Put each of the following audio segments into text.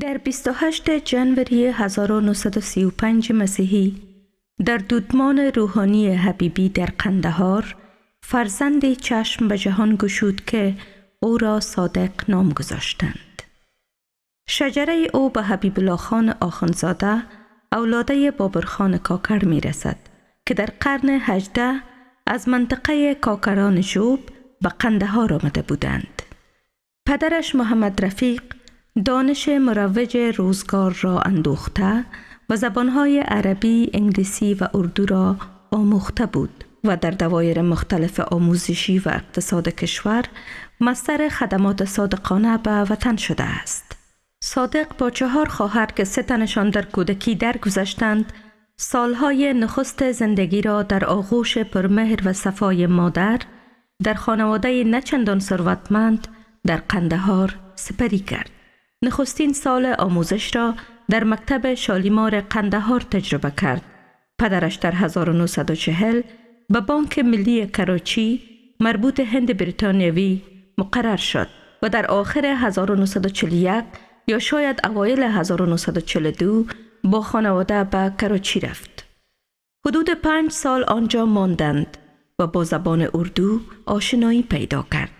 در 28 جنوری 1935 مسیحی در دودمان روحانی حبیبی در قندهار فرزندی چشم به جهان گشود که او را صادق نام گذاشتند. شجره او به حبیب الله خان آخوندزاده اولاده بابرخان کاکر می رسد که در قرن 18 از منطقه کاکران ژوب به قندهار آمده بودند. پدرش محمد رفیق دانش مروج روزگار را اندوخته و زبانهای عربی، انگلیسی و اردو را آموخته بود و در دوایر مختلف آموزشی و اقتصاد کشور مصدر خدمات صادقانه به وطن شده است. صادق با 4 خواهر که 3 تنشان در کودکی درگذشتند، سالهای نخست زندگی را در آغوش پرمهر و صفای مادر در خانواده نچندان ثروتمند در قندهار سپری کرد. نخستین سال آموزش را در مکتب شالیمار قندهار تجربه کرد. پدرش در 1940 به بانک ملی کراچی مربوط هند بریتانیوی مقرر شد و در آخر 1941 یا شاید اوایل 1942 با خانواده به کراچی رفت. حدود 5 سال آنجا ماندند و با زبان اردو آشنایی پیدا کرد.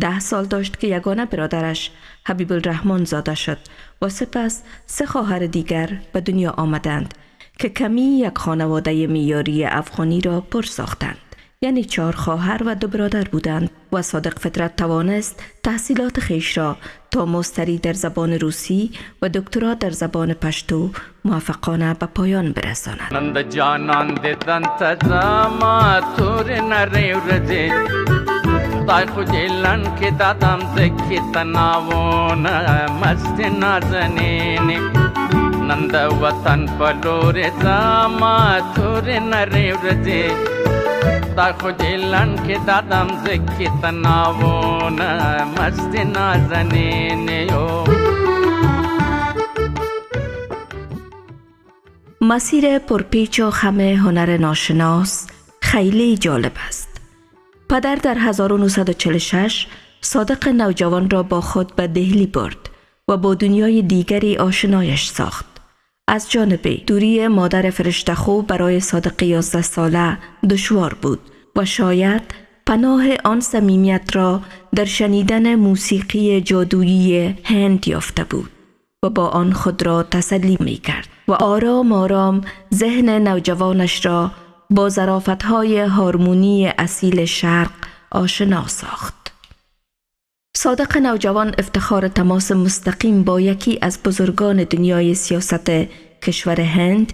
10 سال داشت که یگانه برادرش حبیب الرحمن زاده شد و سپس 3 خواهر دیگر به دنیا آمدند که کمی یک خانواده میاری افغانی را پر ساختند. یعنی 4 خواهر و 2 برادر بودند و صادق فطرت توانست تحصیلات خیش را تا مستری در زبان روسی و دکترا در زبان پشتو موفقانه به پایان برساند. نند جانان دیدن تزاما تور نریورده خدای خجلن که دادم زکی تناوون مست نازنینی نند وطن پلور زاما تور نریورده خدای خجلن که دادم زکی تناوون مست نازنینی. مسیر پرپیچ و خم هنر ناشناس خیلی جالب است. پدر در 1946 صادق نوجوان را با خود به دهلی برد و با دنیای دیگری آشنایش ساخت. از جانب دوری مادر فرشته خو برای صادق 11 ساله دشوار بود و شاید پناه آن صمیمیت را در شنیدن موسیقی جادویی هند یافته بود و با آن خود را تسلی می کرد و آرام آرام ذهن نوجوانش را با ظرافت‌های هارمونی اصیل شرق آشنا ساخت. صادق نوجوان افتخار تماس مستقیم با یکی از بزرگان دنیای سیاست کشور هند،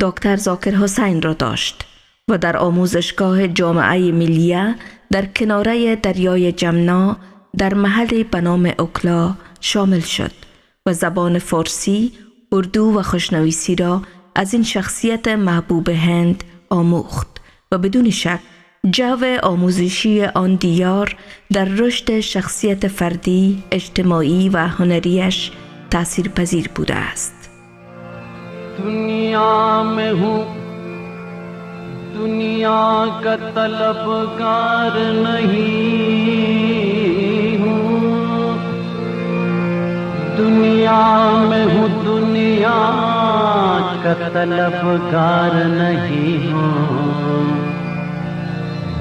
دکتر ذاکر حسین را داشت و در آموزشگاه جامعه ملیه در کناره دریای جمنا در محلی به نام اوکلا شامل شد و زبان فارسی، اردو و خوشنویسی را از این شخصیت محبوب هند آموخت و بدون شک جو آموزشی آن دیار در رشد شخصیت فردی، اجتماعی و هنریش تأثیر پذیر بوده است. دنیا میں ہوں دنیا کا طلبگار نہیں ہوں دنیا میں ہوں तलबगार नहीं हूँ,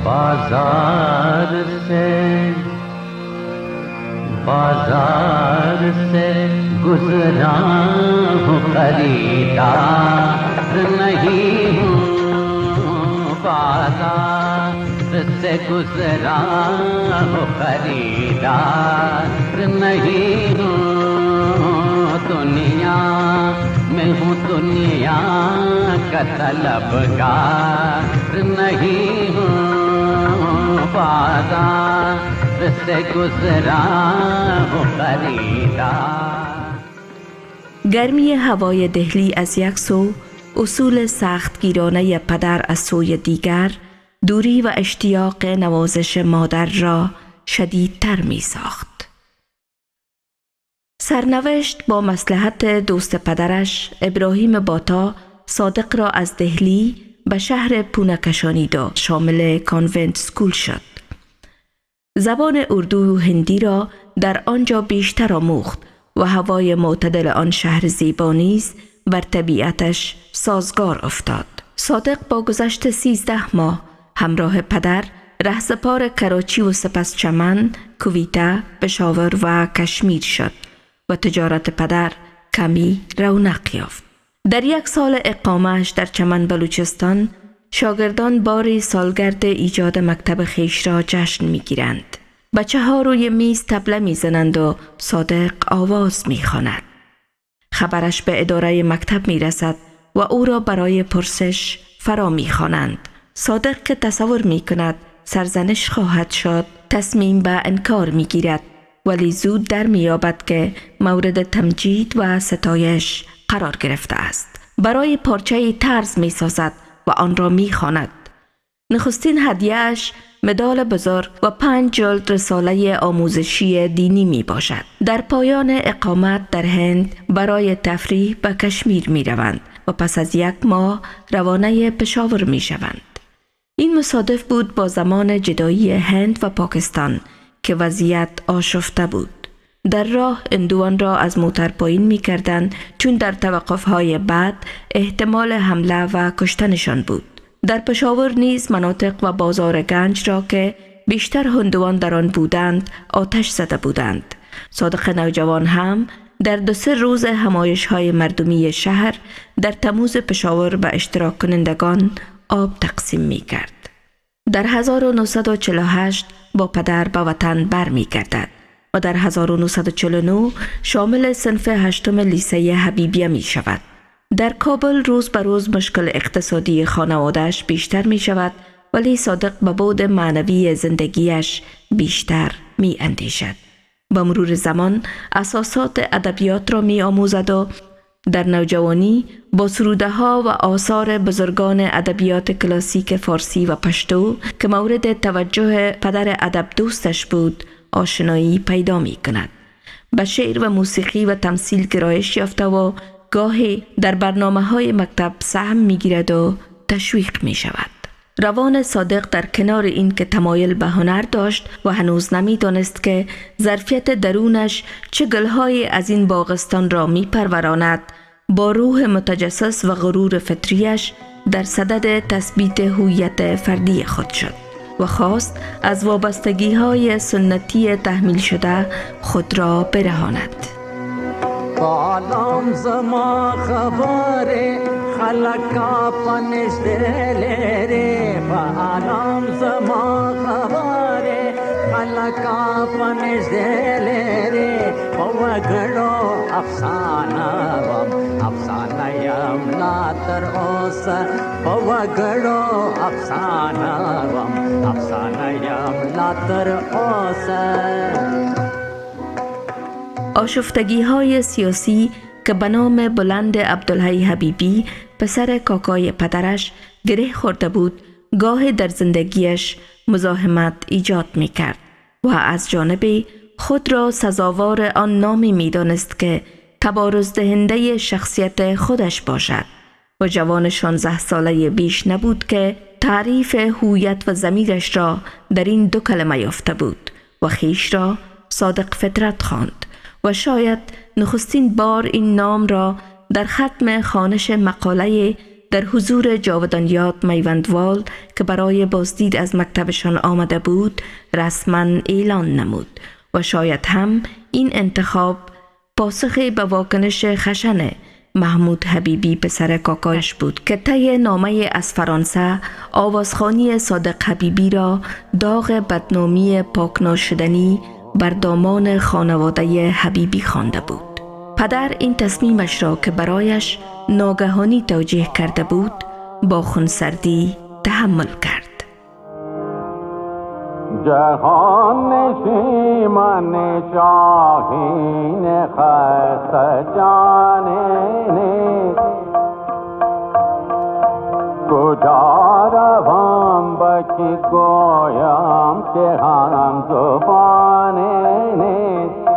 बाजार से गुजरा हूँ, खरीदार नहीं हूँ, बाजार से गुजरा हूँ, खरीदार नहीं हूँ, दुनिया में हूँ, दुनिया का तलबगार नहीं हूँ, बाजार से गुजरा हूँ, खरीदार. گرمی هوای دهلی از یک سو، اصول سختگیرانه پدر از سوی دیگر، دوری و اشتیاق نوازش مادر را شدیدتر می ساخت. سرنوشت با مصلحت دوست پدرش ابراهیم باتا صادق را از دهلی به شهر پونه کشانید و شامل کانونت سکول شد. زبان اردو و هندی را در آنجا بیشتر آموخت و هوای معتدل آن شهر زیبا نیز بر طبیعتش سازگار افتاد. صادق با گذشت 13 ماه همراه پدر رهسپار کراچی و سپس چمن، کویته، پشاور و کشمیر شد و تجارت پدر کمی رونق یافت. در یک سال اقامه‌اش در چمن بلوچستان، شاگردان باری سالگرد ایجاد مکتب خیش را جشن می گیرند. بچه ها روی میز طبله می زنند و صادق آواز می خواند. خبرش به اداره مکتب می رسد و او را برای پرسش فرا می خوانند. صادق که تصور می کند سرزنش خواهد شد، تصمیم به انکار می گیرد، ولی زود در می یابد که مورد تمجید و ستایش قرار گرفته است. برای پارچه طرز می سازد و آن را می خواند. نخستین هدیه‌اش مدال بزرگ و 5 جلد رساله آموزشی دینی می باشد. در پایان اقامت در هند برای تفریح به کشمیر می روند و پس از 1 ماه روانه پشاور می شوند. این مصادف بود با زمان جدایی هند و پاکستان که وضعیت آشفته بود. در راه هندوان را از موتر پایین می کردند چون در توقف‌های بعد احتمال حمله و کشتنشان بود. در پشاور نیز مناطق و بازار گنج را که بیشتر هندوان در آن بودند آتش زده بودند. صادق نوجوان هم در 2-3 روز همایش‌های مردمی شهر در تموز پشاور به اشتراک کنندگان آب تقسیم می کرد. در 1948 با پدر به وطن بر می گردد و در 1949 شامل صنف 8 لیسه حبیبیه می شود. در کابل روز به روز مشکل اقتصادی خانواده‌اش بیشتر می شود، ولی صادق به بعد معنوی زندگیش بیشتر می اندیشد. با مرور زمان اساسات ادبیات را می آموزد و در نوجوانی با سروده ها و آثار بزرگان ادبیات کلاسیک فارسی و پشتو که مورد توجه پدر ادب دوستش بود آشنایی پیدا می کند. به شعر و موسیقی و تمثیل گرایش یافته و گاهی در برنامه‌های مکتب سهم می‌گیرد و تشویق می‌شود. روان صادق در کنار این که تمایل به هنر داشت و هنوز نمی‌دانست که ظرفیت درونش چه گل‌های از این باغستان را می‌پروراند، با روح متجسس و غرور فطریش در صدد تثبیت هویت فردی خود شد و خواست از وابستگی‌های سنتی تحمیل شده خود را برهاند. عالم زما خبره خلقا پنش دلره عالم زما خبره خلقا پنش دلره پوغړو افسانه وم افسانه یم لا تر اوسه پوغړو افسانه وم افسانه یم لا تر اوسه. آشفتگی‌های سیاسی که به نام بلند عبدالحی حبیبی پسر کاکای پدرش گره خورده بود، گاه در زندگیش مزاحمت ایجاد می‌کرد و از جانبی خود را سزاوار آن نامی می‌دانست که تبارز دهنده شخصیت خودش باشد و جوان 16 ساله بیش نبود که تعریف هویت و ضمیرش را در این 2 کلمه یافته بود و خیش را صادق فطرت خواند و شاید نخستین بار این نام را در ختم خوانش مقاله در حضور جاودانیاد میوندوال که برای بازدید از مکتبشان آمده بود رسما اعلان نمود و شاید هم این انتخاب پاسخی به واکنش خشن محمود حبیبی پسر کاکایش بود که طی نامه از فرانسه آوازخوانی صادق حبیبی را داغ بدنامی پاک ناشدنی بر دامان خانواده حبیبی خوانده بود. پدر این تصمیمش را که برایش ناگهانی توجیه کرده بود با خونسردی تحمل کرد. جهان نشیمن شاهین خسته جانه نیست، کجا روم بکی گویم که هم زبانه نیست،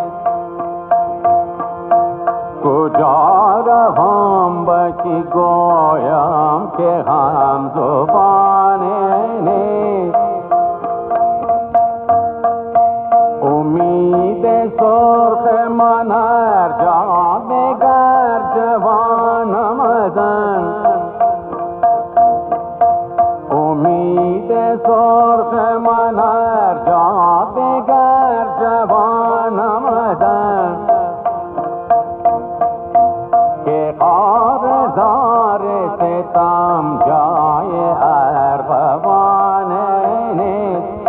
کجا روم بکی گویم که هم زبانه نیست. امید سرخ من هر جا بگر جوانم ازن، امید سرخ من هر جا بگر جوانم ازن، که قارزار ستم جای ارغوانه نیست،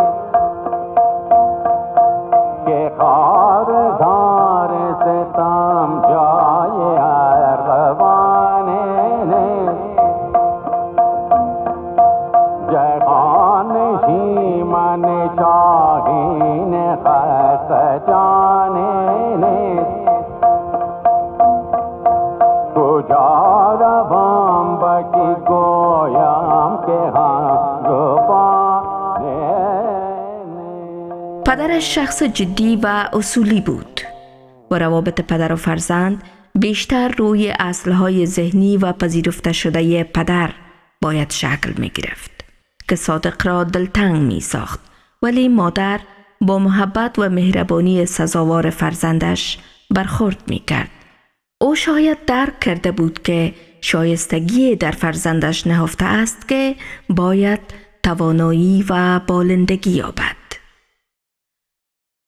که قارزار ستم جای ارغوانه نیست. جهان نشیمن شاهین خسته جانه نیست، کجا روم بکی گویم که هم زبانه نیست. پدرش شخص جدی و اصولی بود و روابط پدر و فرزند بیشتر روی اصلهای ذهنی و پذیرفته شده پدر باید شکل می گرفت که صادق را دلتنگ می ساخت، ولی مادر با محبت و مهربانی سزاوار فرزندش برخورد می کرد. او شاید درک کرده بود که شایستگی در فرزندش نهفته است که باید توانایی و بالندگی یابد.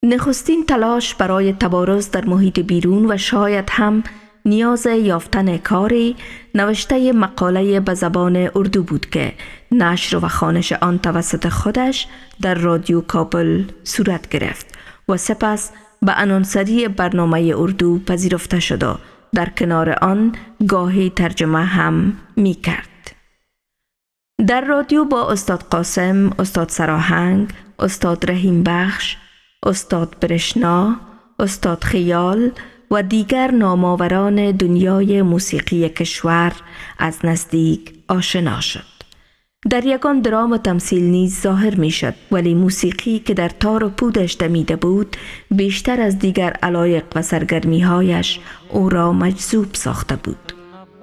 نخستین تلاش برای تبارز در محیط بیرون و شاید هم نیاز یافتن کاری نوشته مقاله به زبان اردو بود که نشر و خوانش آن توسط خودش در رادیو کابل صورت گرفت و سپس به انونسری برنامه اردو پذیرفته شد و در کنار آن گاهی ترجمه هم می کرد. در رادیو با استاد قاسم، استاد سراهنگ، استاد رحیم بخش، استاد برشنا، استاد خیال و دیگر نامآوران دنیای موسیقی کشور از نزدیک آشنا شد. در یگان درام تمثیل نیز ظاهر می شد، ولی موسیقی که در تار و پودش دمیده بود بیشتر از دیگر علایق و سرگرمی هایش او را مجذوب ساخته بود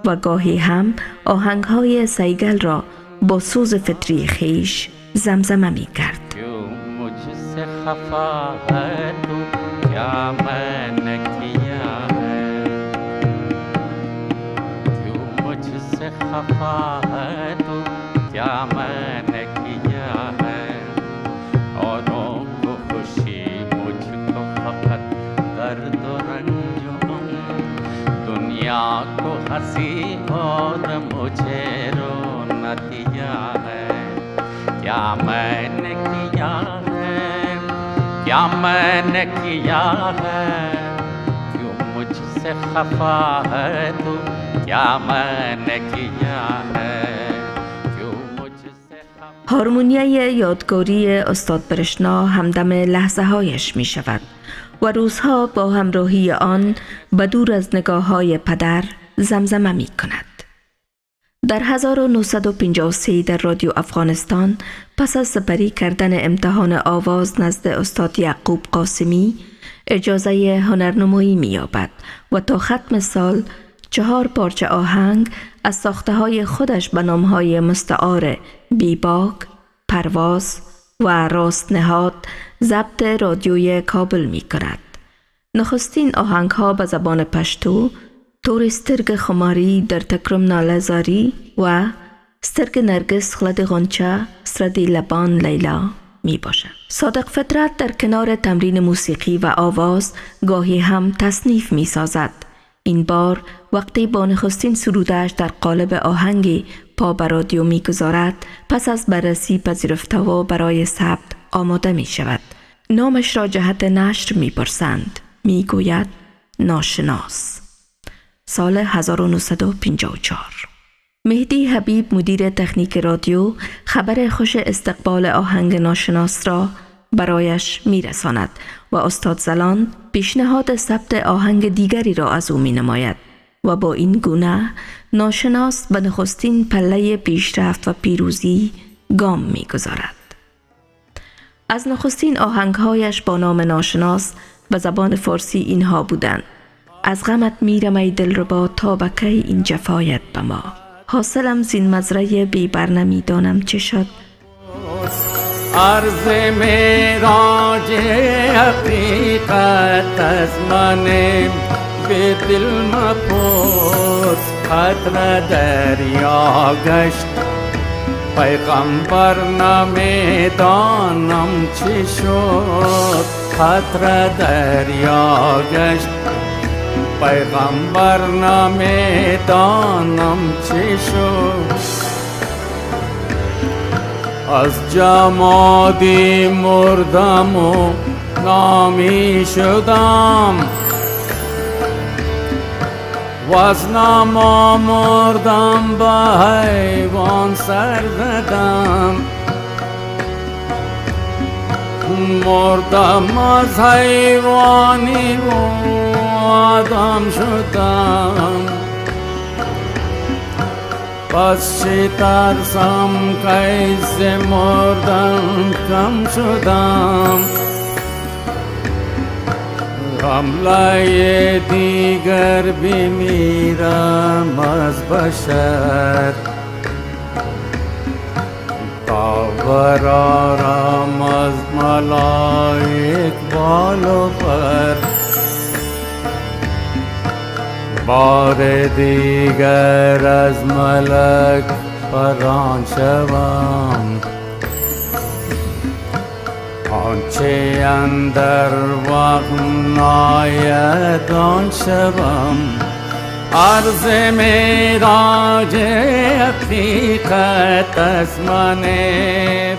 و گاهی هم آهنگ های سیگل را با سوز فطری خیش زمزمه می کرد. क्या मैंने किया है औरों को खुशी मुझको फकत दर्द रंज दुनिया को हंसी और मुझे रोना दिया है। क्या मैंने किया है, क्या मैंने किया है, क्यों मुझसे खफा है तू, क्या मैंने किया है। هارمونیای یادگاری استاد برشنا همدم لحظه هایش می شود و روزها با همراهی آن به دور از نگاه های پدر زمزمه می کند. در 1953 در رادیو افغانستان پس از سپری کردن امتحان آواز نزد استاد یعقوب قاسمی اجازه هنرنمایی می یابد و تا ختم سال 4 پارچه آهنگ از ساخته های خودش به نام های مستعار بیباک، پرواز و راست نهاد ضبط رادیوی کابل می کند. نخستین آهنگ ها به زبان پشتو تور سترگ خماری در تکرم نالزاری و سترگ نرگس خلد غنچه سرد لبان لیلا می باشد. صادق فطرت در کنار تمرین موسیقی و آواز گاهی هم تصنیف می سازد. این بار وقتی با نخستین سرودش در قالب آهنگ پا بر رادیو می گذارد، پس از بررسی پذیرفته و برای ثبت آماده می شود. نامش را جهت نشر می پرسند. می گوید ناشناس. سال 1954. مهدی حبیب مدیر تکنیک رادیو خبر خوش استقبال آهنگ ناشناس را برایش می رساند و استاد زلان پیشنهاد ثبت آهنگ دیگری را از او می نماید و با این گونه ناشناس به نخستین پله پیشرفت و پیروزی گام می گذارد. از نخستین آهنگهایش با نام ناشناس به زبان فارسی اینها بودند: از غمت میرم ای دلربا تا به کی این جفایت به ما، حاصلم زین مزرعه بی بر نمیدانم چه شد. عرض معراج حقیقت از من به دل مپرس، قطره دریا گشت پیغمبر نمیدانم چی شد، قطره دریا گشت پیغمبر نمیدانم چی شد. از جمادی مردم و نامی شدم و از نما مردم به حیوان سر زدم، مردم از حیوانی و آدم شدم. پس چی ترسم کیسه مردن کم شدم، حمله دیگر بمیرم از بشر، تا برارم از ملائک بال و پر، بار دیگر از ملک پران شوم، آنچه اندر وقت ناید آن شوم. عرض معراج حقیقت از من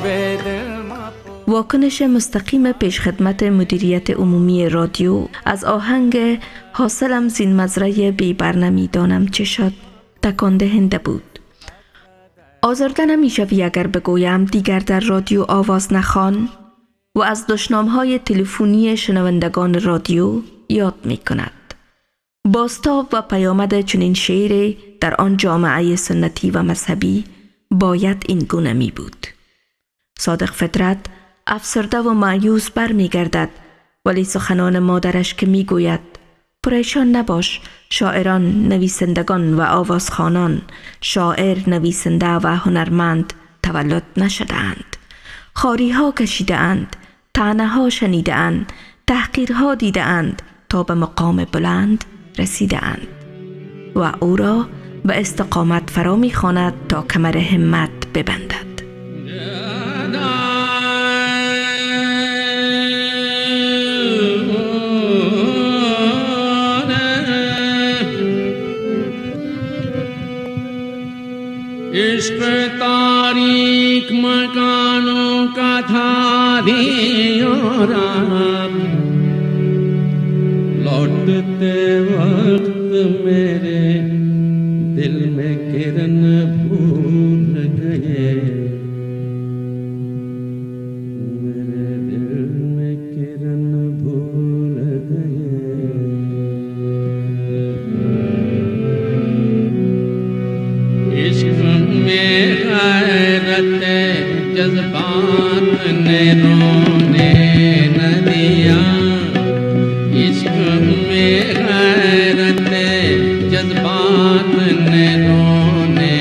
به دل مپرس. واکنش مستقیم پیشخدمت مدیریت عمومی رادیو از آهنگ حاصلم زین مزرعه بی بر نمیدانم چه شد تکان دهنده بود. آزرده نمیشوی اگر بگویم دیگر در رادیو آواز نخوان و از دشنامهای تلفنی شنوندگان رادیو یاد می کند. بازتاب و پیامد چنین شعری در آن جامعه سنتی و مذهبی باید این گونه می بود. صادق فطرت افسرده و مایوس بر می گردد، ولی سخنان مادرش که می گوید پریشان نباش، شاعران، نویسندگان و آوازخوانان، شاعر، نویسنده و هنرمند تولد نشده‌اند. خاری‌ها کشیده‌اند، طعنه‌ها شنیده‌اند، تحقیرها دیده‌اند تا به مقام بلند رسیده‌اند و او را به استقامت فرا می‌خواند تا کمر همت ببندد. इश्क तारीक मकानों का था दीवार, लौटते वक्त मेरे दिल में किरण भूल गए, मेरे दिल में किरण भूल गए। इश्क में गैरत जज्बात ने रोने न दिया, इश्क में गैरत जज्बात ने रोने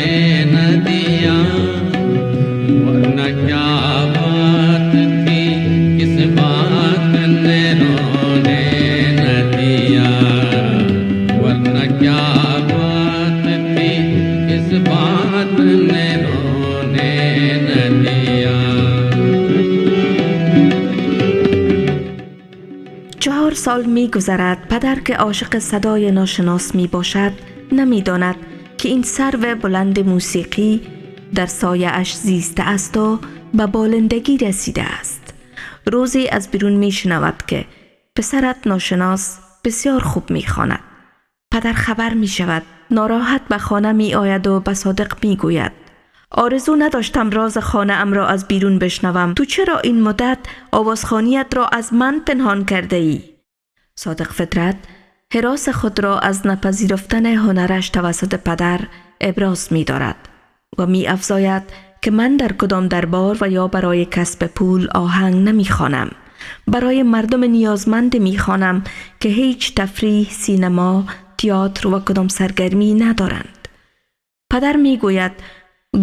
سال می گذرد. پدر که عاشق صدای ناشناس می باشد نمی داند که این سرو بلند موسیقی در سایه اش زیسته است و به بالندگی رسیده است. روزی از بیرون می شنود که پسرت ناشناس بسیار خوب می خواند. پدر خبر می شود. ناراحت به خانه می آید و به صادق می گوید آرزو نداشتم راز خانه ام را از بیرون بشنوم. تو چرا این مدت آوازخوانیت را از من پنهان کرده ای؟ صادق فطرت هراس خود را از نپذیرفتن هنرش توسط پدر ابراز می دارد و می افزاید که من در کدام دربار و یا برای کسب پول آهنگ نمی خوانم. برای مردم نیازمند می خوانم که هیچ تفریح، سینما، تئاتر و کدام سرگرمی ندارند. پدر می گوید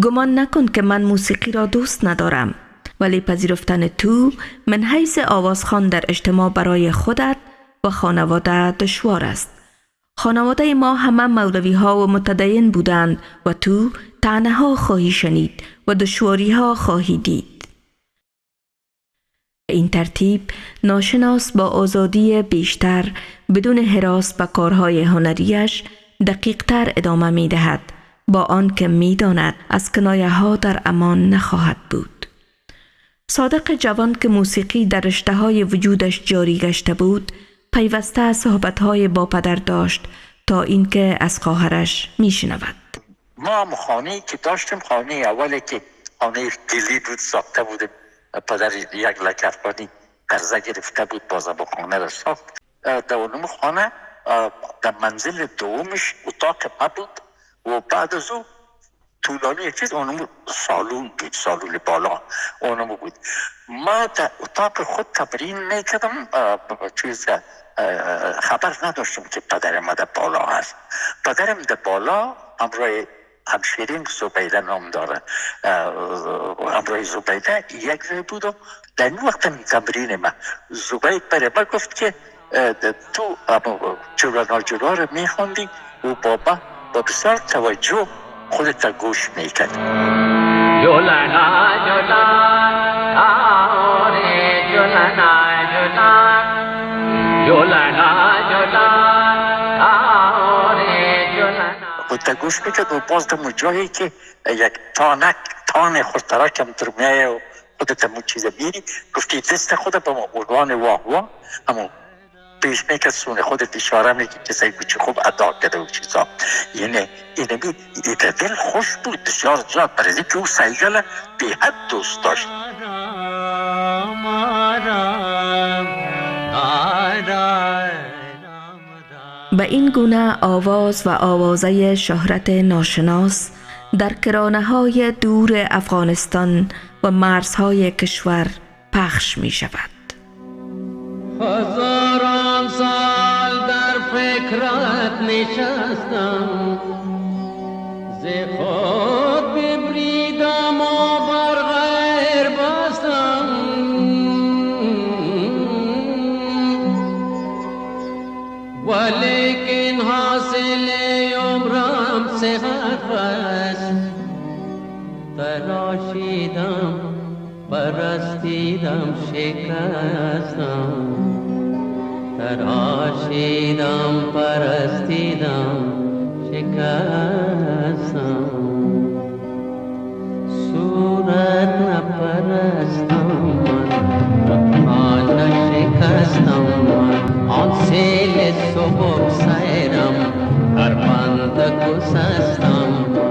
گمان نکن که من موسیقی را دوست ندارم، ولی پذیرفتن تو من حیث آوازخوان در اجتماع برای خودت و خانواده دشوار است. خانواده ما همه مولوی ها و متدین بودند و تو طعنه ها خواهی شنید و دشواری ها خواهی دید. به این ترتیب ناشناس با آزادی بیشتر بدون هراس به کارهای هنریش دقیق تر ادامه می دهد، با آن که می داند از کنایه ها در امان نخواهد بود. صادق جوان که موسیقی در رشته های وجودش جاری گشته بود پیوسته صحبت‌های با پدر داشت تا اینکه از خواهرش می‌شنود. ما هم خانه‌ای که داشتیم، خانه اولی که خانه گلی بود ساخته بودیم، پدر یک لکفانی قرضه گرفته بود بازم خانه را ساخت. در اونم خانه در منزل دومش اتاق ما بود و بعد از او طولانی یک چیز اونم سالون بود، سالون بالا اونم بود. ما در اتاق خود تمرین میکردم، چیز خبر نداشتم که پدرم در بالا هست. پدرم در بالا همراه همشیرین زبیده نام داره، همراه زبیده یک جای بودم. در این وقت تمرین ما زبید برای ما گفت که تو جلو رو میخوندی و بابا با بسیار توجه خودت گوش میکرد. جولنا جولا آره جولنا جولا جولنا جولا آره جولنا خودت گوش میکرد و باز در جایی که یک تان خودترکم در میایه و خودت همون چیز بیری گفتی دست خودت با عنوان واه واه همون پیش میکرد سونه خودت اشاره میکرد که سعی چی خوب ادا کرده و چیزا. یعنی اینمی دل خوش بود بسیار زیاد برای که او سیگل به حد دوست داشت. به این گونه آواز و آوازه شهرت ناشناس در کرانه‌های دور افغانستان و مرزهای کشور پخش می شود. هزاران سال در فکرت نشستم، ز خود ببریدم و بر غیر بستم، ولیکن حاصل عمرم صحت بست. تراشیدم پرستیدم شکستم، تراشیدم پرستیدم شکستم. صورت نپرستم من، آن نشکستم من. آن سیل صبح سیرم هر بند گسستم من.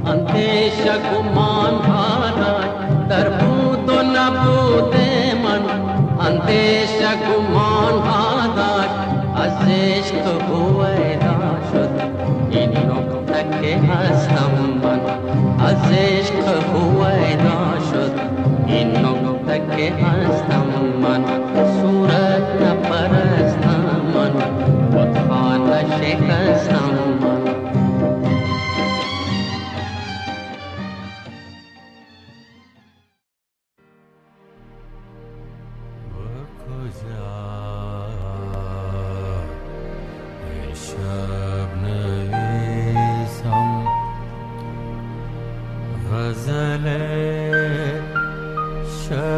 اندیشه گمان حالات در بود و نبود من، اندیشه گمان حالات از عشق هویدا شد این نقطه که هستم من. از عشق هویدا شد این نقطه که هستم من. صورت نپرستم من، بتخانه شکستم من.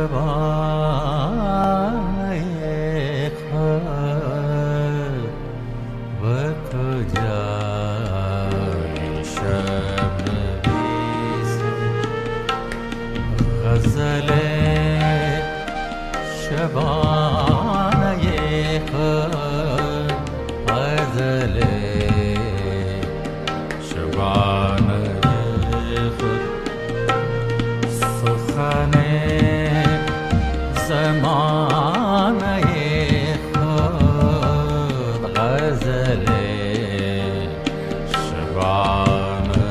شبانه خود و کجای شب نویسم غزل شبانه خود غزل شبانه خود سخن زمانه خود غزل شبانه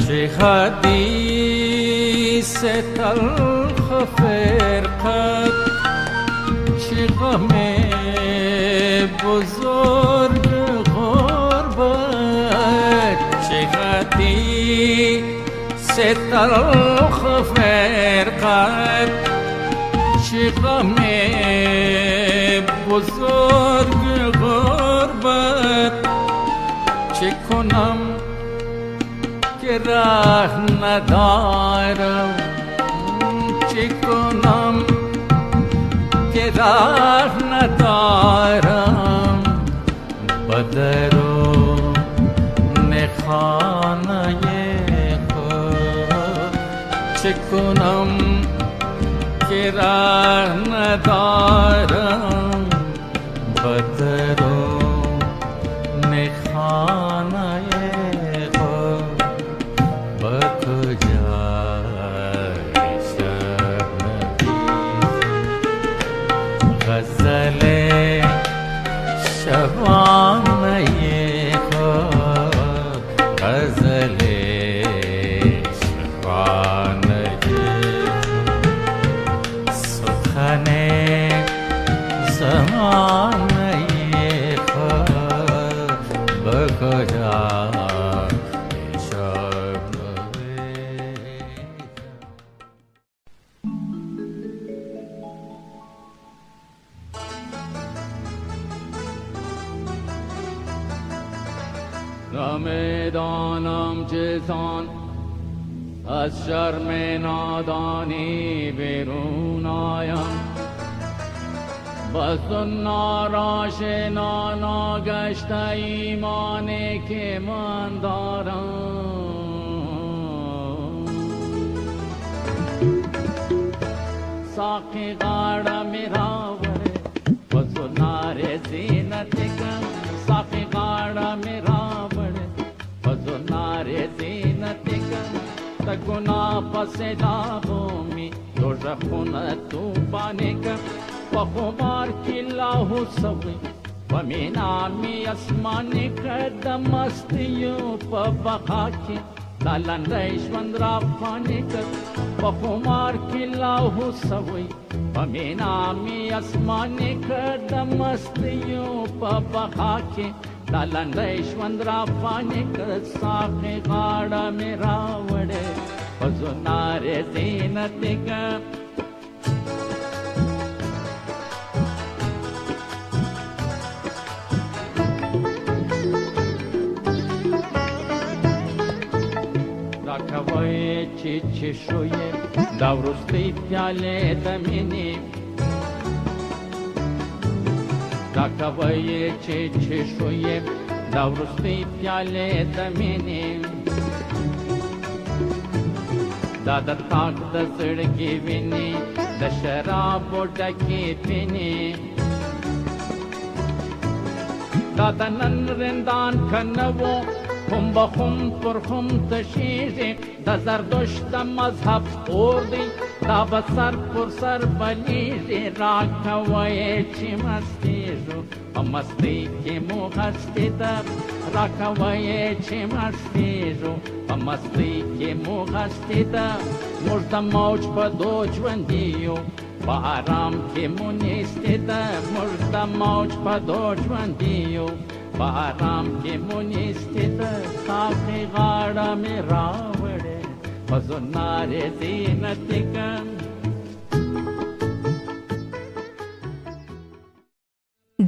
چه حدیث تلخ فرقت چه غم بزرگ غربت چه حدیث تلخ فرقت چه غم بزرگ غربت چه کنم که راه ندارم چه کنم که راه ندارم بدر و نخانه خود چه کنم که راه ندارم بدر و نخانه غزل شبانه خود غزل شبانه سخن زمانه خود به کجای شب نمیدانم چسان از شرم نادانی بیرون آیم بس ناراشنا ناگشته ایمانی که من دارم ساقی غاڑا میرا وره بس نارزینت کم ساقی غاڑا میرا زینت کن تا گناه پس داغومی دوزخونه توفانی کن و خمار کی لاهو سوی و مینامی اسمانی کرد مستیو پا بخا کی دالن ریشوند را فانی کرد و خمار کی لاهو سوی و مینامی اسمانی کرد مستیو پا بخا کی دالن ریشوند را فانی کرد ساقی غاڑا میرا وڑے فزو نار زینت کم راکوی چی چی شوی داورستی پیاله دمینی راکوی چی چی شوی داورستی پیاله دمینی دا د تاک د زړګي ویني د شرابو ډکې پینې دا د نن رندان کنوو هم بخم پر هم تشیږي د زردوش د مذهب اور دی دا به سر پر سر بلیږي راکوی چې مستېږو په مستۍ کې مو هستې ده راکوی چې مستېږو په مستۍ کې مو هستې ده موږ د موج په دو ژوندي یو په آرام کې مو نیستې ده موږ د موج په دو ژوندي یو په آرام کې مو نیستې ده ساقي غاړه مې راوړې فزنار زینتک.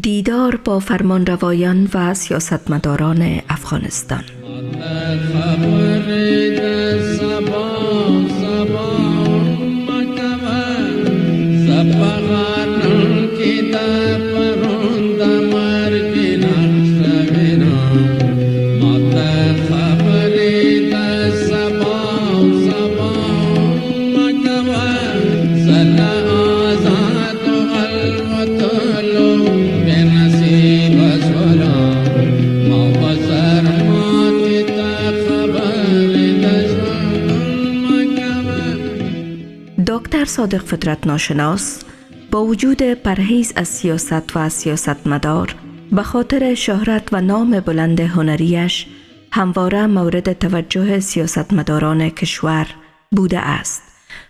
دیدار با فرمانروایان و سیاستمداران افغانستان. دکتر صادق فطرت ناشناس با وجود پرهیز از سیاست و سیاستمدار به خاطر شهرت و نام بلند هنریش همواره مورد توجه سیاستمداران کشور بوده است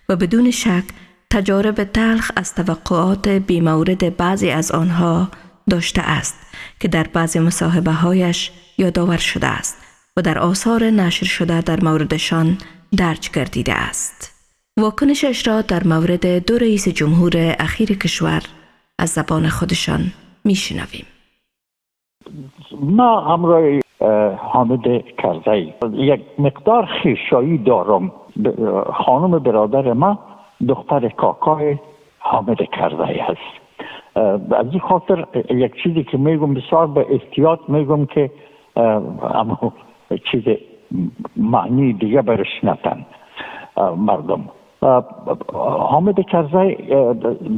و بدون شک تجارب تلخ از توقعات بی‌مورد بعضی از آنها داشته است که در بعضی مصاحبه‌هایش یادآور شده است و در آثار نشر شده در موردشان درج گردیده است. واکنشش را در مورد دو رئیس جمهور اخیر کشور از زبان خودشان میشنویم. ما همراه حامد کرزی یک مقدار خیشایی دارم. خانم برادر ما دختر کاکای حامد کرزی هست. از این خاطر یک چیزی که میگم بسیار به احتیاط میگم که اما چیز معنی دیگه برش نتن مردم. حامد کرزی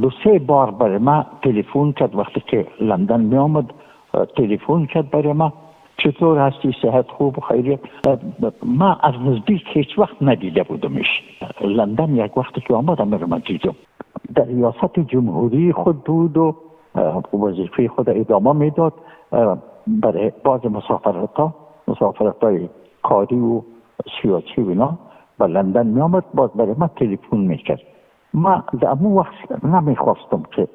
دو سه بار برای ما تلفن کرد. وقتی که لندن می آمد تلفن کرد برای ما چطور هستی، صحت خوب و خیریت. ما از نزدیک هیچ وقت ندیده بودمش. لندن یک وقتی که آمدم برای ما دیدم. در ریاست جمهوری خود بود و وظیفه خود ادامه میداد. برای بعض مسافرت‌های کاری و سیاسی و اینا به لندن می آمد. باز برای ما تلفن میکرد. ما در اون وقت نمیخواستم که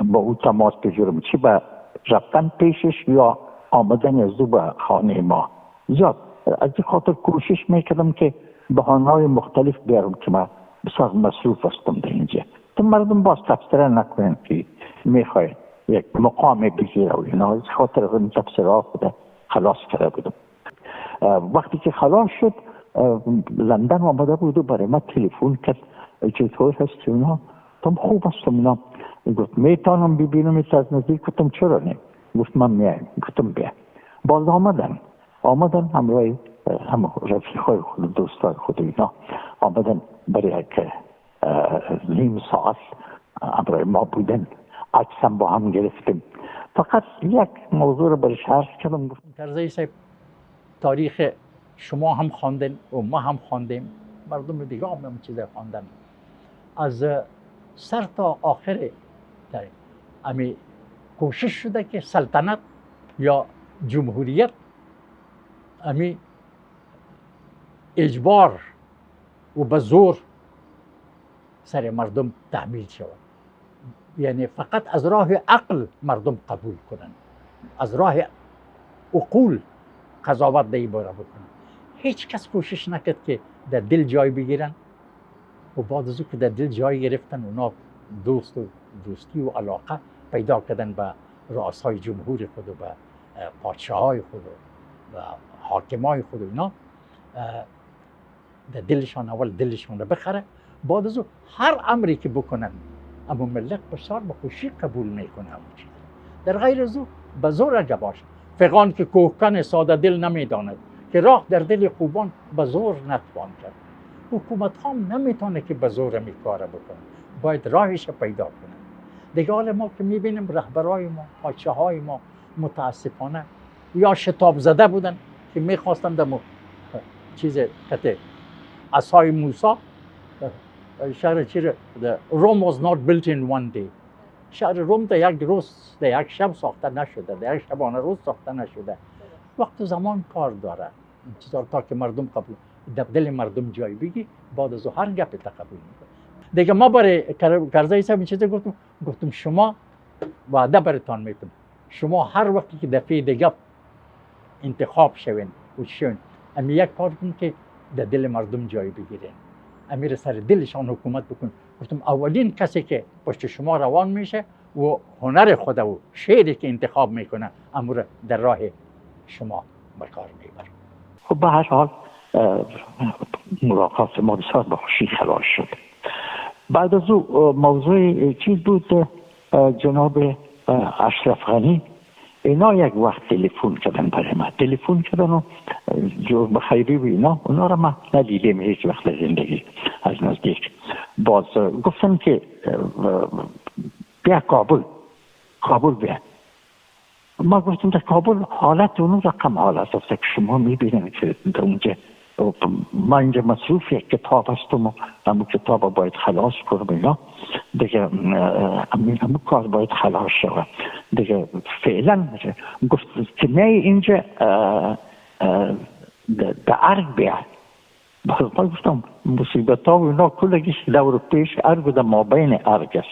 با او تماس بگیرم، چی به رفتن پیشش یا آمدن از او به خانه ما. زیاد از این خاطر کوشش میکردم که بهانه‌های مختلف بیارم که ما بسیار مصروف هستم در اینجا، تو مردم باز تبصره نکنن که میخوای یک مقام بگیره و اینا. از خاطر این تبصره خود خلاص کرده بودم. وقتی که خلاص شد لندن آمده بود و برای ما تلفن کرد چطور هستی اونا؟ تم خوب هستم اونا. گفت میتونم ببینم از نزدیک؟ گفتم چرا نه؟ گفت من میایم. گفتم بیا. باز آمدن همراه هم رفیقای خود، دوستای خود اینا آمدن برای یک نیم ساعت همراه ما بودن. عکسم با هم گرفتیم. فقط یک موضوع رو برش عرض کردم. گفتم کرزی صاحب، تاریخ شما هم خواندن و ما هم خواندیم، مردم دیگه هم چیز خواندن. از سر تا آخر امی کوشش شده که سلطنت یا جمهوریت امی اجبار و به زور سر مردم تحمیل شود. یعنی فقط از راه عقل مردم قبول کنن، از راه عقول قضاوت در این باره بکنن. هیچ کس کوشش نکرد که در دل جای بگیرن و بعد از او که در دل جای گرفتن اونا دوستی و علاقه پیدا کردن به رؤسای جمهور خود و به پادشاهای خود و حاکمای خود. اینا در دلشان اول دلشان رو بخره، بعد از او هر امری که بکنن اما ملت بسیار به خوشی قبول میکنه. در غیر از او به زور اگه باشه، فغان که کوهکن ساده دل نمیداند که راه در دل خوبان به زور نتوان کرد. حکومت هم نمیتونه که به زور می کار بکنه، باید راهش پیدا کنه. دیگه حال ما که میبینیم رهبرای ما، پادشاهای ما متاسفانه یا شتاب زده بودن که میخواستن در چیز کته عصای موسی شهر چیره روم was not built in one day. شهر روم در یک روز در یک شب ساخته نشده، در یک شبانه روز ساخته نشده. وقت و زمان کار داره چیزا تا که مردم قبول در دل مردم جای بگی، بعد از هر گپ تقبل میکنه. دیگه ما برای کرزی صاحب این چیزا گفتم شما وعده براتون میتونم، شما هر وقتی که دفعه دیگه انتخاب شوین و شوین اما یک کار کن که در دل مردم جای بگیرین. امیر سر دلشان حکومت بکن. گفتم اولین کسی که پشت شما روان میشه و هنر خود و شعری که انتخاب میکنه امور در راه شما به کار میبره. خب به هر حال ملاقات ما بسیار با خوشی خلاص شد. بعد از او موضوع چیز بود، جناب اشرف غنی اینا یک وقت تلفن کردن برای من، تلفن کردن و جرم خیری و اینا، اونا را من ندیدم هیچ وقت زندگی از نزدیک. باز گفتن که بیا کابل بیا. ما گفتم در کابل حالت اون رقم حالت است که شما میبینید که در اونجا من اینجا مصروف یک کتاب هستم و همون کتاب باید خلاص کنم اینا دیگه، همون کار باید خلاص شود دیگه فعلا. گفت که می اینجا در ارگ بیا. باز ما گفتم مصیبت ها و اینا کلگیش دور پیش ارگ و در ما بین ارگ است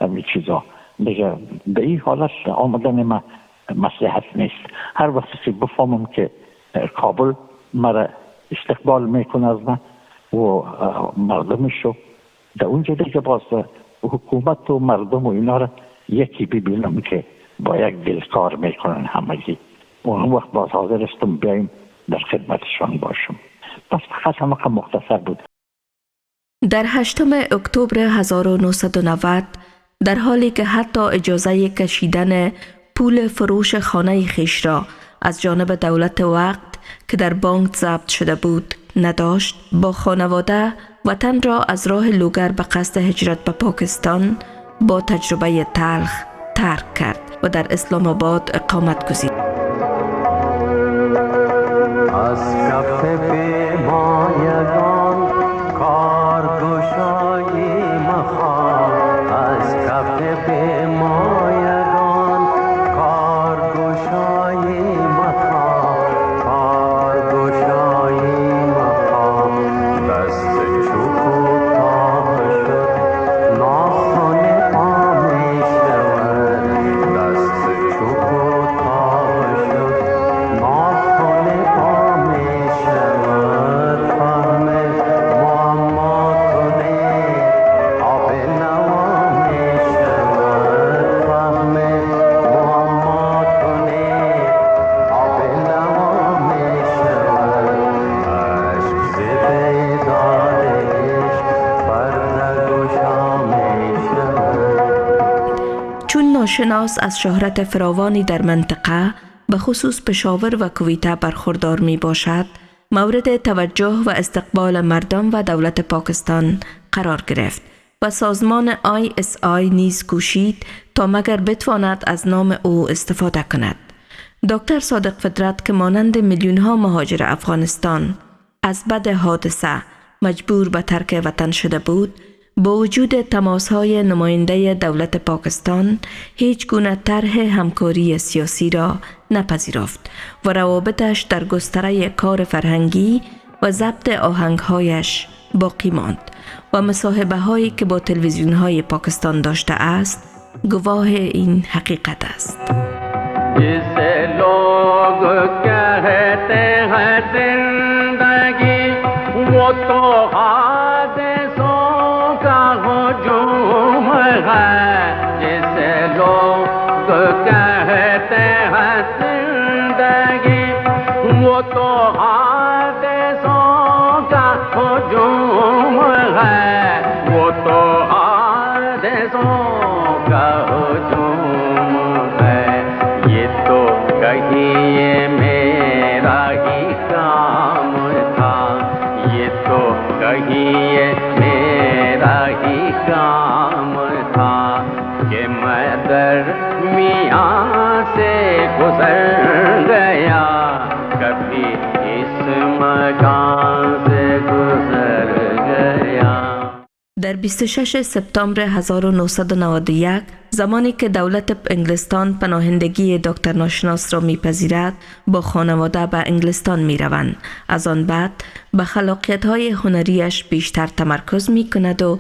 همین چیزا دیگه. به این حالت آمدن ما مصلحت نیست. هر وقت که بفهمم که کابل مرا استقبال میکنه از من و مردمشو در اونجا دیگه باز حکومت و مردم و اینا را یکی ببینم که با یک دل کار میکنن همگی. اون وقت باز حاضر استم بیایم در خدمتشان باشم. بس فقط همه مختصر بود. در 8 اکتبر 1990 در حالی که حتی اجازه کشیدن پول فروش خانه خیش را از جانب دولت وقت که در بانک ضبط شده بود نداشت، با خانواده وطن را از راه لوگر به قصد هجرت به پاکستان با تجربه تلخ ترک کرد و در اسلام آباد اقامت گزید. از کف پیمایگان کارگشایی مخواه، از کف پیمایگان کارگشایی مخواه، کارگشایی مخواه. دست چوب و تاب شد ناخن پا می شود، دست چوب و تاب شد ناخن پا می شود. فهم معما کنه آب نوا می شود، فهم معما کنه آب نوا می شود. عشق ز بیدار عشق پرده گشا می شود. چون ناشناس از شهرت فراوانی در منطقه به خصوص پشاور و کویته برخوردار می باشد، مورد توجه و استقبال مردم و دولت پاکستان قرار گرفت و سازمان ISI نیز کوشید تا مگر بتواند از نام او استفاده کند. دکتر صادق فطرت که مانند میلیون ها مهاجر افغانستان از بد حادثه مجبور به ترک وطن شده بود، با وجود تماس‌های نماینده دولت پاکستان هیچ گونه طرح همکاری سیاسی را نپذیرفت و روابطش در گستره کار فرهنگی و ضبط آهنگهایش باقی ماند و مصاحبه هایی که با تلویزیون های پاکستان داشته است گواه این حقیقت است. जिसे लोग कहते हैं जिंदगी वो तो हादिसों का हुजूम है, जिसे लोग कहते हैं जिंदगी वो तो हादिसों का हुजूम है, वो तो हादिसों का हुजूम है। ये तो कहिए मेरा ही काम था, ये तो कहिए मेरा ही काम था कि मैं दरमियाँ से गुजर गया, कभी इस मकान से गुजर गया. در 26 سپتامبر 1991 زمانی که دولت انگلستان پناهندگی دکتر ناشناس را میپذیرد، با خانواده به انگلستان میروند. از آن بعد به خلاقیت‌های هنریش بیشتر تمرکز میکند و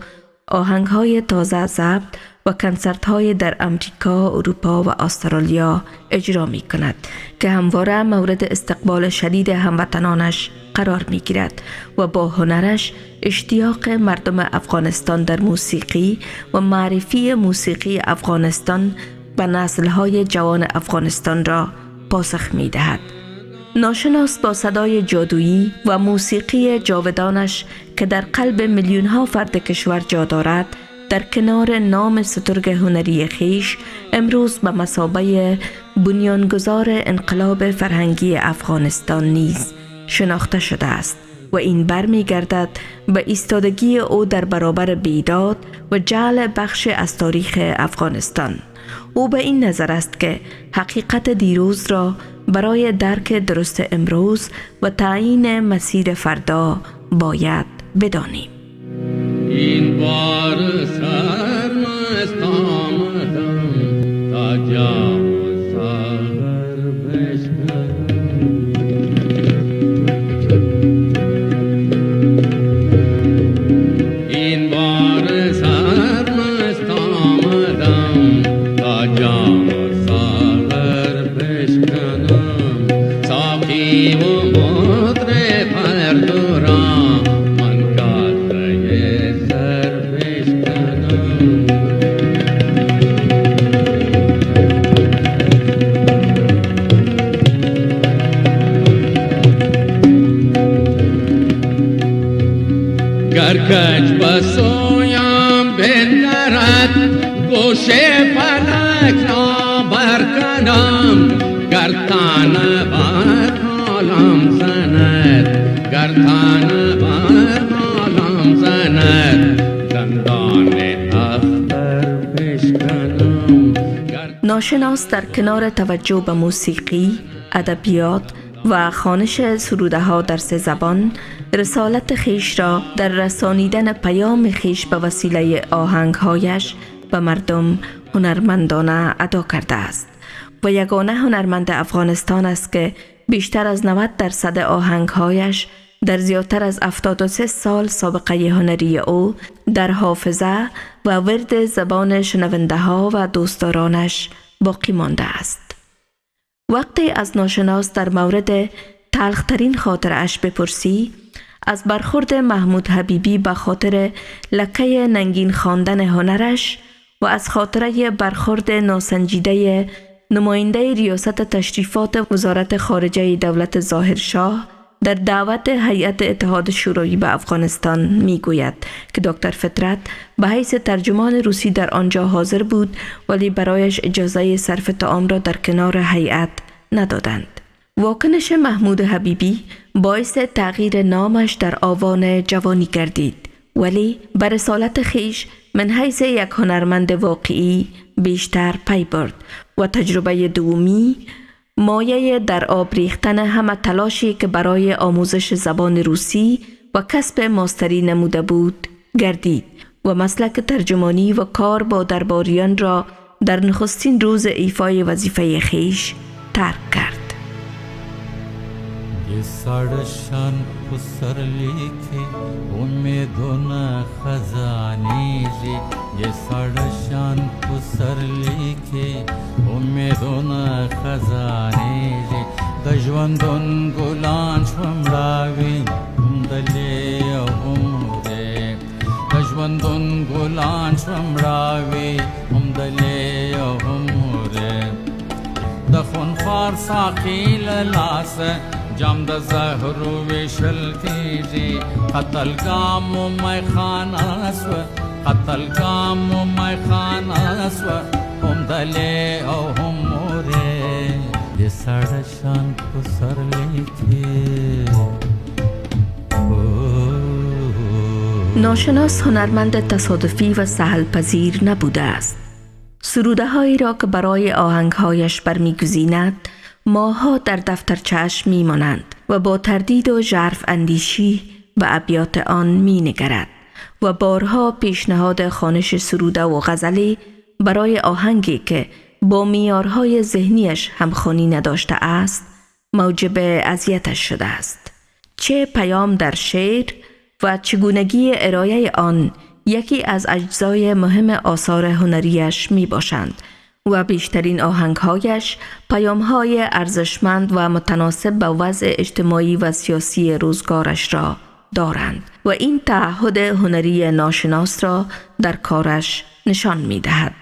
آهنگ‌های تازه ضبط و کنسرت‌های در امریکا، اروپا و استرالیا اجرا می‌کند که همواره مورد استقبال شدید هموطنانش قرار می‌گیرد و با هنرش اشتیاق مردم افغانستان در موسیقی و معرفی موسیقی افغانستان به نسل‌های جوان افغانستان را پاسخ می‌دهد. ناشناس با صدای جادویی و موسیقی جاودانش که در قلب میلیون‌ها فرد کشور جا دارد، در کنار نام سترگ هنری خویش امروز به مثابه بنیانگذار انقلاب فرهنگی افغانستان نیز شناخته شده است و این برمیگردد به ایستادگی او در برابر بیداد و جعل بخش از تاریخ افغانستان. او به این نظر است که حقیقت دیروز را برای درک درست امروز و تعیین مسیر فردا باید بدانیم. این بار سرمست آمدم تا جام ساغر بشکنم. این بار سرمست آمدم تا جام ساغر بشکنم. ساقی و مطرب هر دو را گرکج بسویم بندرد گوش فلک را برکنم. گرتان بر حالم زند، گرتان بر حالم زند، دندان اختر بشکنم. ناشناس در کنار توجه به موسیقی، ادبیات و خوانش سروده ها در 3 زبان، رسالت خیش را در رسانیدن پیام خیش به وسیله آهنگهایش به مردم هنرمندانه ادا کرده است و یگانه هنرمند افغانستان است که بیشتر از 90% آهنگهایش در زیادتر از 73 سال سابقه هنری او در حافظه و ورد زبان شنونده ها و دوستدارانش باقی مانده است. وقتی از ناشناس در مورد تلخترین خاطرش بپرسی، از برخورد محمود حبیبی به خاطر لکه ننگین خواندن هنرش و از خاطره برخورد ناسنجیده نماینده ریاست تشریفات وزارت خارجه دولت ظاهرشاه در دعوت هیئت اتحاد شوروی به افغانستان می گوید که دکتر فطرت به حیث ترجمان روسی در آنجا حاضر بود ولی برایش اجازه صرف طعام را در کنار هیئت ندادند. واکنش محمود حبیبی باعث تغییر نامش در آوان جوانی گردید، ولی بر رسالت خیش من حیث یک هنرمند واقعی بیشتر پی برد و تجربه دومی مایه در آب ریختن همه تلاشی که برای آموزش زبان روسی و کسب ماستری نموده بود گردید و مسلک ترجمانی و کار با درباریان را در نخستین روز ایفای وظیفه خیش ترک کرد. ये साड़शान पुसर लिखे उम्मीदों खजानी रे ये साड़शान पुसर लिखे उम्मीदों खजानी रे दजवंदों गुलान शमरावी उमदले उमरे दजवंदों गुलान शमरावी उमदले उमरे दखन फार साखिल लास जम द ज़हरु विशल कीजी क़तल काम मैं खानास्व क़तल काम मैं खानास्व हम दले ओ हम मोरे ये साड़ा शान को सर लेके ناشناس هنرمند تصادفی و سهل پذیر نبوده است. سروده هایی را که برای آهنگهایش برمیگزیند ماها در دفترچه‌اش میمانند و با تردید و ژرف اندیشی به ابیات آن می نگرد و بارها پیشنهاد خوانش سروده و غزلی برای آهنگی که با معیارهای ذهنیش همخوانی نداشته است موجب اذیتش شده است. چه پیام در شعر و چگونگی ارائه آن یکی از اجزای مهم آثار هنریش می باشند و بیشترین آهنگهایش پیامهای ارزشمند و متناسب با وضع اجتماعی و سیاسی روزگارش را دارند و این تعهد هنری ناشناس را در کارش نشان می دهد.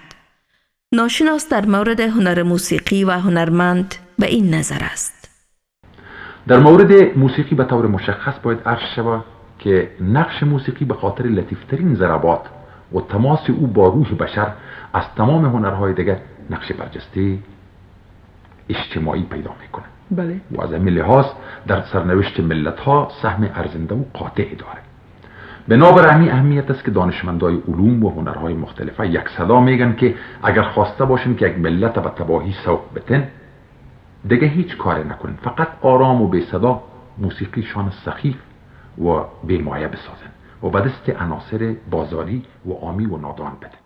ناشناس در مورد هنر موسیقی و هنرمند به این نظر است: در مورد موسیقی به طور مشخص باید عرض شود که نقش موسیقی به خاطر لطیفترین ضربات و تماس او با روح بشر از تمام هنرهای دیگر نقش برجسته اجتماعی پیدا میکنه. بله. و از همین لحاظ در سرنوشت ملت ها سهم ارزنده و قاطع داره. بنابر همین اهمیت است که دانشمندای علوم و هنرهای مختلفه یک صدا میگن که اگر خواسته باشن که یک ملت به تباهی سوق بتن، دیگه هیچ کار نکنن، فقط آرام و بی صدا موسیقیشان سخیف و بی‌مایه بسازن و به دست عناصر بازاری و عامی و نادان بدن.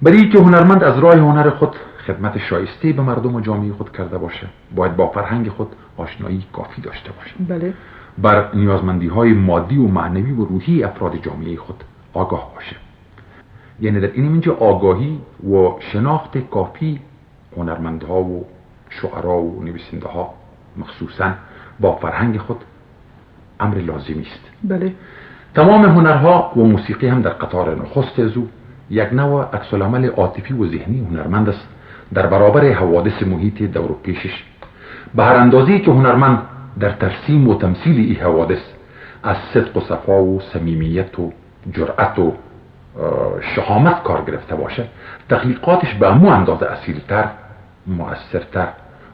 برای که هنرمند از راه هنر خود خدمت شایسته به مردم و جامعه خود کرده باشه، باید با فرهنگ خود آشنایی کافی داشته باشه. بله. بر نیازمندی های مادی و معنوی و روحی افراد جامعه خود آگاه باشه. یعنی در اینجا آگاهی و شناخت کافی هنرمندها و شعرا و نویسنده ها مخصوصا با فرهنگ خود امر لازمی است. بله. تمام هنرها و موسیقی هم در قطار نخست از او یک نوع عکس‌العمل عاطفی و ذهنی هنرمند است در برابر حوادث محیط دور و پیشش. به هر اندازه‌ای که هنرمند در ترسیم و تمثیل این حوادث از صدق و صفا و صمیمیت و جرأت و شهامت کار گرفته باشه، تخلیقاتش به همون اندازه اصیل‌تر، مؤثرتر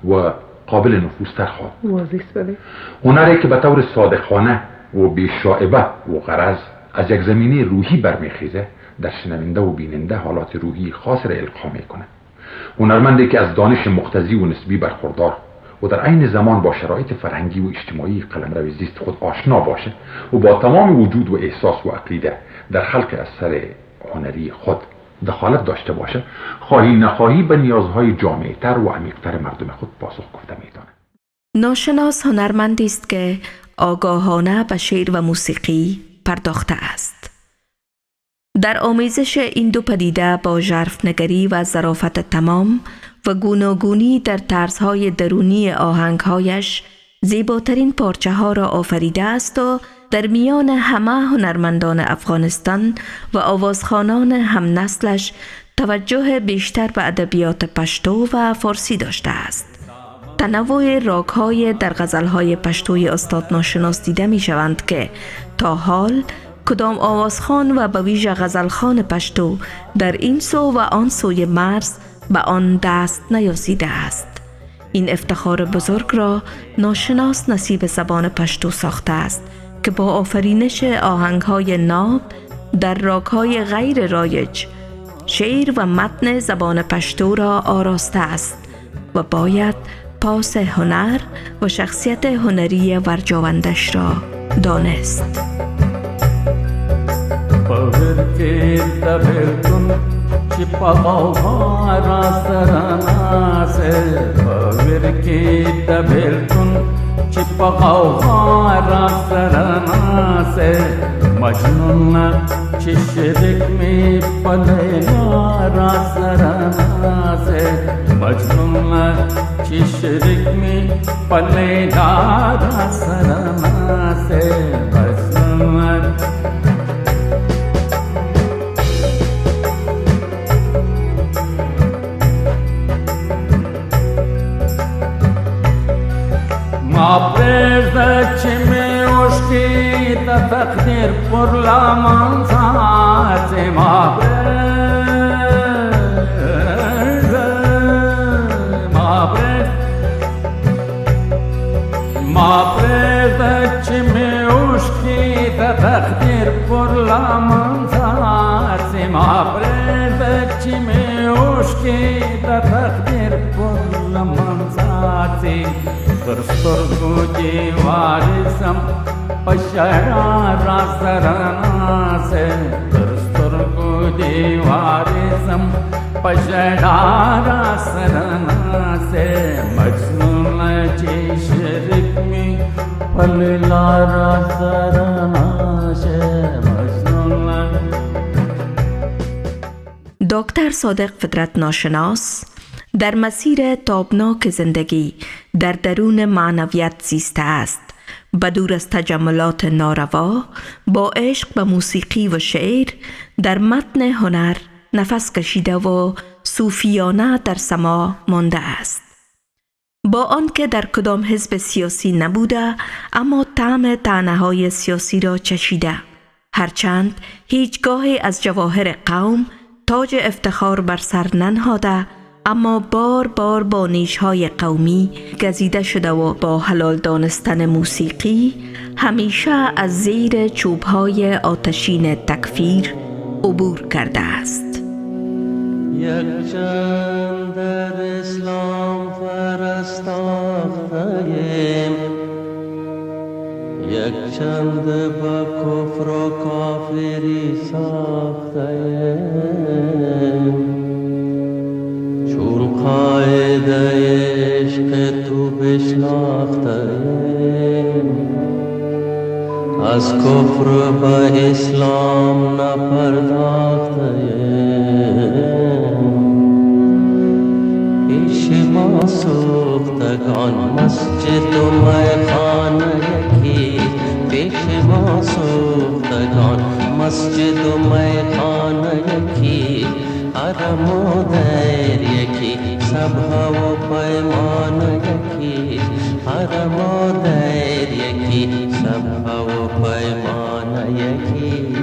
و قابل نفوذتر خواهد. واضح. بله. هنری که به طور صادقانه و بی‌شائبه و غرض از یک زمینه روحی برمیخیزه، در شنونده و بیننده حالات روحی خاص را القا میکنه. هنرمندی که از دانش مقتضی و نسبی برخوردار و در عین زمان با شرایط فرهنگی و اجتماعی قلمرو زیست خود آشنا باشه و با تمام وجود و احساس و عقیده در خلق اثر هنری خود دخالت داشته باشه، خواهی نخواهی به نیازهای جامع‌تر و عمیق‌تر مردم خود پاسخ گفته میتونه. ناشناس هنرمندی است که آگاهانه به شعر و موسیقی پرداخته است. در آمیزش این دو پدیده با ژرف‌نگری و ظرافت تمام و گوناگونی در طرزهای درونی آهنگهایش زیباترین پارچه ها را آفریده است و در میان همه هنرمندان افغانستان و آوازخوانان هم نسلش توجه بیشتر به ادبیات پشتو و فارسی داشته است. تنوع راگ‌های در غزل‌های پشتوی استاد ناشناس دیده می‌شوند که تا حال کدام آوازخوان و به ویژه غزلخوان پشتو در این سو و آن سوی مرز به آن دست نیاسیده است. این افتخار بزرگ را ناشناس نصیب زبان پشتو ساخته است که با آفرینش آهنگ‌های ناب در راگ‌های غیر رایج شعر و متن زبان پشتو را آراسته است و باید پاس هنر و شخصیت هنری ورجاوندش را دانست. چې په غوغا را سره نازه باور کې د بیلتون چې په غوغا را سره نازه مجنون چې شرک می په لیلا را سره نازه مجنون چې شرک می په لیلا را سره نازه مجنون ما پرېږده چې مې اوښکې د تقدیر پر لمن څاڅي ما پرېږده چې مې اوښکې د تقدیر پر لمن څاڅي ما پرېږده چې مې اوښکې د تقدیر پر لمن څاڅي تر سترګو دې وارثم په ژړا را سره نازې تر سترګو دې وارثم په ژړا را سره نازې مجنونه چې شریک مې په لیلا را سره نازې مجنونه دکتر صادق فطرت ناشناس در مسیر تابناک زندگی در درون معنویت زیسته است. بدور از تجملات ناروا، با عشق به موسیقی و شعر در متن هنر نفس کشیده و صوفیانه در سما مانده است. با آنکه در کدام حزب سیاسی نبوده، اما طعم طعنه‌های سیاسی را چشیده. هرچند هیچگاهی از جواهر قوم تاج افتخار بر سر ننهاده، اما بار بار با نیش‌های قومی گزیده شده و با حلال دانستن موسیقی همیشه از زیر چوب‌های آتشین تکفیر عبور کرده است. یک چند در اسلام فرستاختیم، یک چند با کفر و کافری ساختیم. چون قاعده عشق تو بشناختیم، از کفر به اسلام نپرداختیم. پیش ما سوختگان مسجد و میخانه یکی، پیش ما سوختگان مسجد و میخانه یکی، حرم و دیر یکی، صبح و پیمان یکی، حرم و دیر یکی، صبح و پیمان یکی.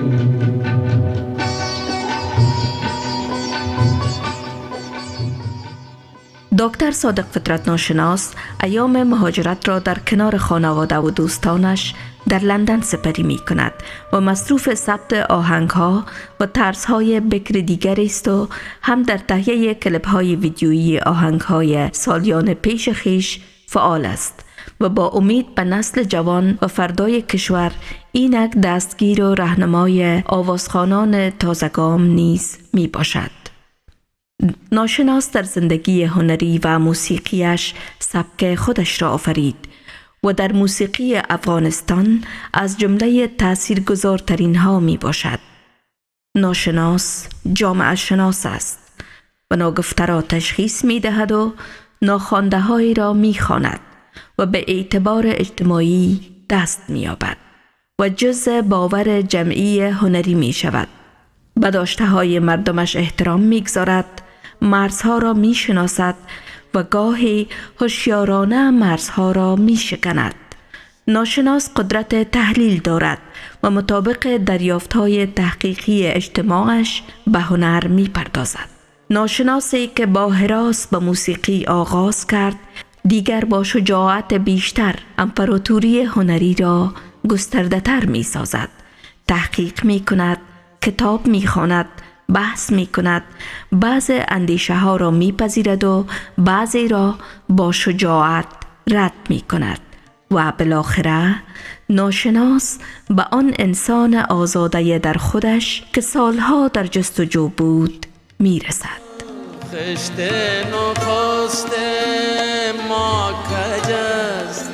دکتر صادق فطرت ناشناس ایام مهاجرت را در کنار خانواده و دوستانش در لندن سپری می کند و مصروف ثبت آهنگ‌ها و طرزهای بکر دیگر است و هم در تهیه کلیپ‌های ویدیویی آهنگ‌های سالیان پیش خویش فعال است و با امید به نسل جوان و فردای کشور اینک دستگیر و راهنمای آوازخوانان تازه‌گام نیز می باشد. ناشناس در زندگی هنری و موسیقیش سبک خودش را آفرید و در موسیقی افغانستان از جمله تاثیرگذارترین ها می باشد. ناشناس جامعه شناس است و ناگفته را تشخیص می دهد و ناخوانده هایی را می خواند و به اعتبار اجتماعی دست می یابد و جزء باور جمعی هنری می شود. به داشته های مردمش احترام می گذارد، مرزها را می شناسد و گاهی هوشیارانه مرزها را می شکند. ناشناس قدرت تحلیل دارد و مطابق دریافت‌های تحقیقی اجتماعش به هنر می پردازد. ناشناسی که با حراس به موسیقی آغاز کرد، دیگر با شجاعت بیشتر امپراتوری هنری را گسترده تر می سازد. تحقیق می کند، کتاب می خواند، بحث می کند، بعض اندیشه ها را می پذیرد و بعضی را با شجاعت رد می کند و بالاخره ناشناس به آن انسان آزاده در خودش که سالها در جستجو بود می رسد. خشت نخست ما کجست،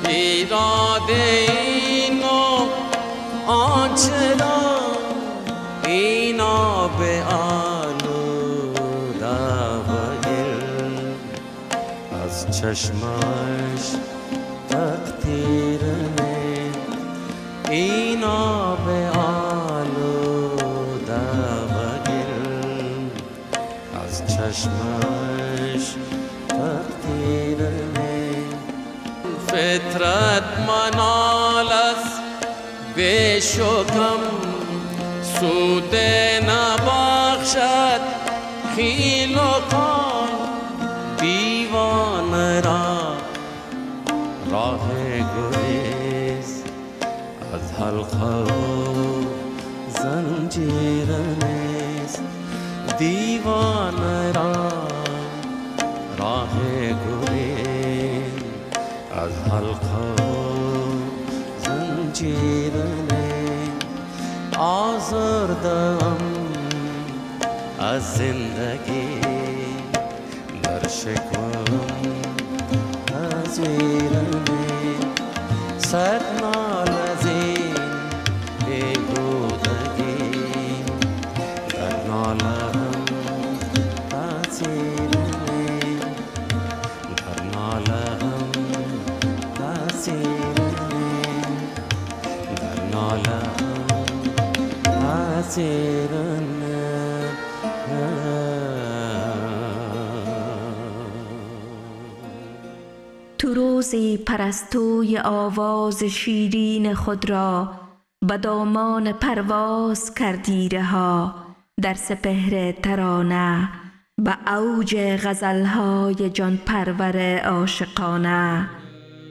ایراده اینو آنچرا اینا به آلوده بگیر، از چشمش تقدیر می اینا به آلوده بگیر، از چشمش تقدیر می فطرت منال است به شکم سود نبخشد خیل و قال دیوان را راه گریز از حلقه و زنجیر نیست، دیوان را راه گریز از حلقه و زنجیر نیست. آزردم از زندگی در شکوهم تزویرمی، صد نال از این بیهودگی در نالم تو روزی پرستوی آواز شیرین خود را به دامان پرواز کردی رها، در سپهر ترانه به اوج غزلهای جان پرور عاشقانه،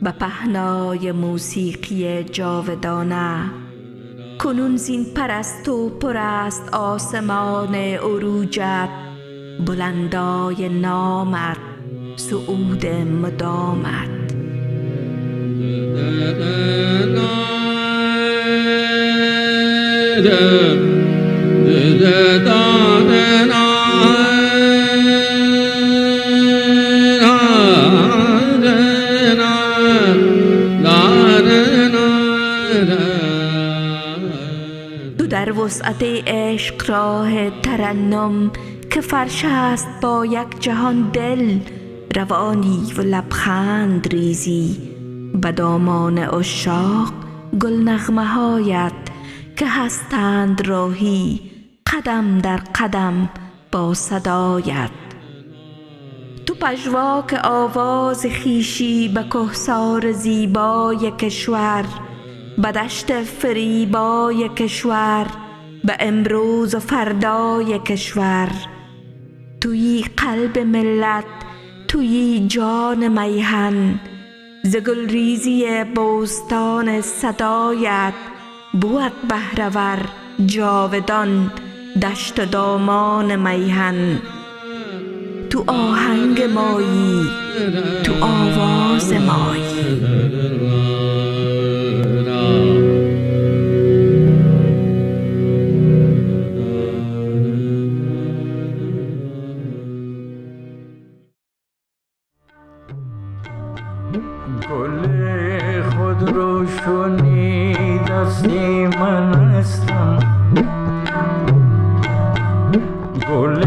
به پهنای موسیقی جاودانه. کنون زین پرستو پر است آسمان عروجت، بلندای نامت صعود مدامت. تو در وسعت عشق راه ترنم که فرش است با یک جهان دل، روانی و لبخند ریزی به دامان عشاق گل نغمه هایت که هستند راهی قدم در قدم با صدایت. تو پژواک آواز خیشی به کهسار زیبای کشور، به دشت فریبای کشور، به امروز و فردای کشور. تویی قلب ملت، تویی جان میهن، ز گلریزی بوستان صدایت بود بهره‌ور جاودان دشت و دامان میهن. تو آهنگ مایی، تو آواز مایی. گل خود رو شنیدستی من هستم، گل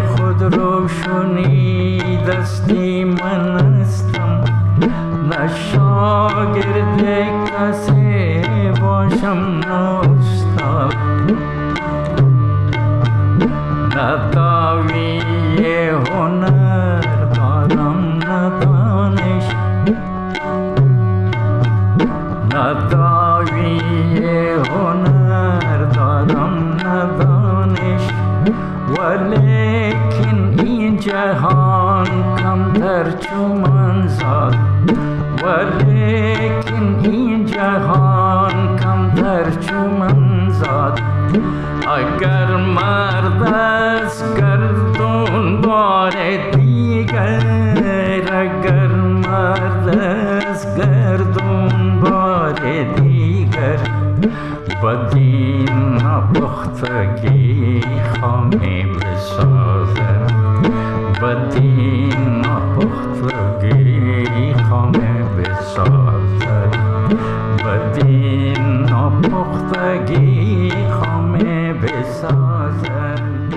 خود رو شنیدستی من هستم، نه شاگرد کسی باشم نه استاد، نه دعوی هنر دارم نه دانش، نه دعوی هنر دارم نه دانش، ولیکن این جهان کمتر چو من زاد، ولیکن این جهان کمتر چو من زاد. اگر مرد است گردون بار دیگر، اگر مرد است گردون بار دیگر، بدین نپختگی خامی بسازد، بدین نپختگی خامی بسازد، بدین نپختگی خامی بسازد.